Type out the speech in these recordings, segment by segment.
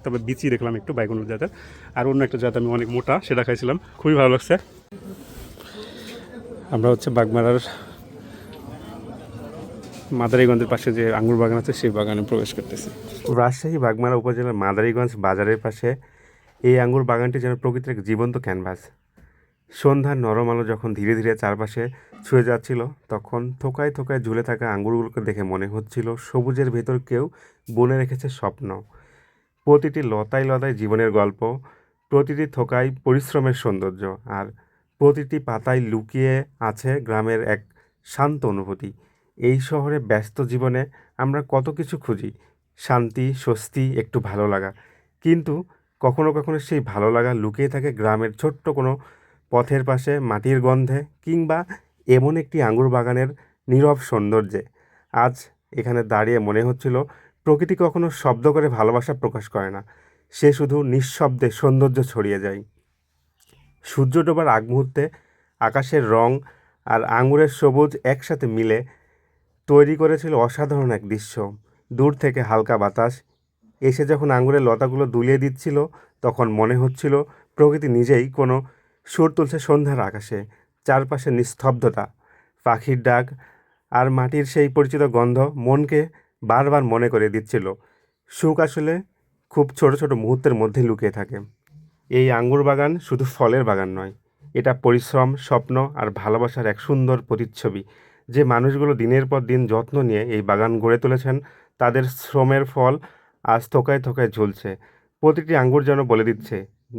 তবে বিচি দেখলাম একটু বাইগুনুর জাতের। আর অন্য একটা জাত আমি অনেক মোটা, সেটা খাইছিলাম, খুবই ভালো লাগছে। আমরা হচ্ছে বাগমারার মাদারীগঞ্জের পাশে যে আঙ্গুর বাগান আছে সেই বাগানে প্রবেশ করতেছি। রাজশাহী বাগমারা উপজেলার মাদারীগঞ্জ বাজারের পাশে এই আঙ্গুর বাগানটি যেন প্রকৃতির এক জীবন্ত ক্যানভাস। সন্ধ্যার নরম আলো যখন ধীরে ধীরে চারপাশে ছুঁয়ে যাচ্ছিল, তখন থোকায় থোকায় ঝুলে থাকা আঙ্গুরগুলোকে দেখে মনে হচ্ছিল সবুজের ভেতর কেউ বুনে রেখেছে স্বপ্ন। প্রতিটি লতায় লতায় জীবনের গল্প, প্রতিটি থোকায় পরিশ্রমের সৌন্দর্য, আর প্রতিটি পাতায় লুকিয়ে আছে গ্রামের এক শান্ত অনুভূতি। এই শহরে ব্যস্ত জীবনে আমরা কত কিছু খুঁজি, শান্তি, স্বস্তি, একটু ভালো লাগা, কিন্তু কখনো কখনো সেই ভালো লাগা লুকিয়ে থাকে গ্রামের ছোট্ট কোনো পথের পাশে মাটির গন্ধে, কিংবা এমন একটি আঙ্গুর বাগানের নীরব সৌন্দর্যে। আজ এখানে দাঁড়িয়ে মনে হচ্ছিল প্রকৃতি কখনো শব্দ করে ভালোবাসা প্রকাশ করে না, সে শুধু নিঃশব্দে সৌন্দর্য ছড়িয়ে যায়। সূর্য ডোবার আগ মুহূর্তে আকাশের রং আর আঙুরের সবুজ একসাথে মিলে তৈরি করেছিল অসাধারণ এক দৃশ্য। দূর থেকে হালকা বাতাস এসে যখন আঙুরের লতাগুলো দুলিয়ে দিচ্ছিল, তখন মনে হচ্ছিল প্রকৃতি নিজেই কোনো সুর তুলছে সন্ধ্যার আকাশে। চারপাশে নিস্তব্ধতা, পাখির ডাক আর মাটির সেই পরিচিত গন্ধ মনকে বারবার মনে করে দিচ্ছিল সুখ আসলে খুব ছোট ছোট মুহূর্তের মধ্যে লুকিয়ে থাকে। এই আঙ্গুর বাগান শুধু ফলের বাগান নয়, এটা পরিশ্রম, স্বপ্ন আর ভালোবাসার এক সুন্দর প্রতিচ্ছবি। যে মানুষগুলো দিনের পর দিন যত্ন নিয়ে এই বাগান গড়ে তুলেছেন, তাদের শ্রমের ফল আজ থোকায় থোকায় ঝুলছে। প্রতিটি আঙ্গুর যেন বলে দিচ্ছে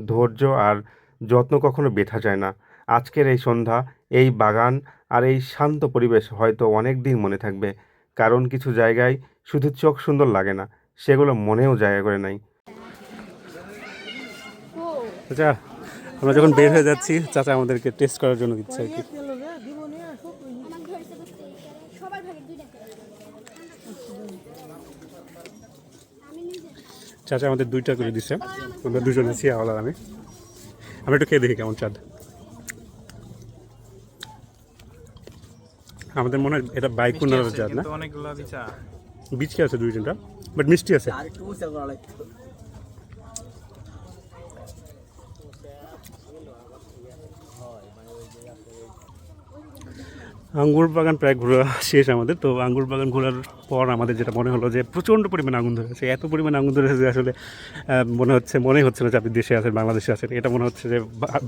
ধৈর্য আর যত্ন কখনো বৃথা যায় না। আজকের এই সন্ধ্যা, এই বাগান আর এই শান্ত পরিবেশ হয়তো অনেক দিন মনে থাকবে, কারণ কিছু জায়গায় শুধু চোখ সুন্দর লাগে না, সেগুলো মনেও জায়গা করে নেয়। আচ্ছা, আমরা যখন বের হয়ে যাচ্ছি, চাচা আমাদেরকে টেস্ট করার জন্য দিচ্ছে আর কি। চাচা আমাদের 2টা করে দিচ্ছে, আমরা দুজন আছি, আওয়াল আর আমি। আমরা একটু খেয়ে দেখি কেমন চাঁদ। আমাদের মনে হয় এটা বাইকুনার চাঁদ না, বিচকে আছে 2-3টা, বাট মিষ্টি আছে। আঙ্গুর বাগান প্রায় ঘোরা শেষ আমাদের। তো আঙ্গুর বাগান ঘোরার পর আমাদের যেটা মনে হলো যে প্রচণ্ড পরিমাণে আগুন ধরেছে, এত পরিমাণে আগুন ধরেছে যে আসলে মনে হচ্ছে না যে আপনি দেশে আছেন, বাংলাদেশে আছেন। এটা মনে হচ্ছে যে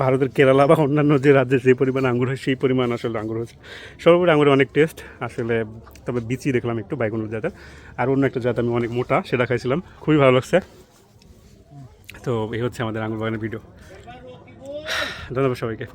ভারতের কেরালা বা অন্যান্য যে রাজ্যে যে পরিমাণ আঙ্গুর হয় সেই পরিমাণ আসলে আঙ্গুর হচ্ছে। সর্বোপরি আঙ্গুরের অনেক টেস্ট আসলে, তবে বিচি দেখলাম একটু বাইগুনুর জাতের। আর অন্য একটা জাত আমি অনেক মোটা, সেটা খাইছিলাম, খুবই ভালো লাগছে। তো এই হচ্ছে আমাদের আঙ্গুর বাগানের ভিডিও। ধন্যবাদ সবাইকে।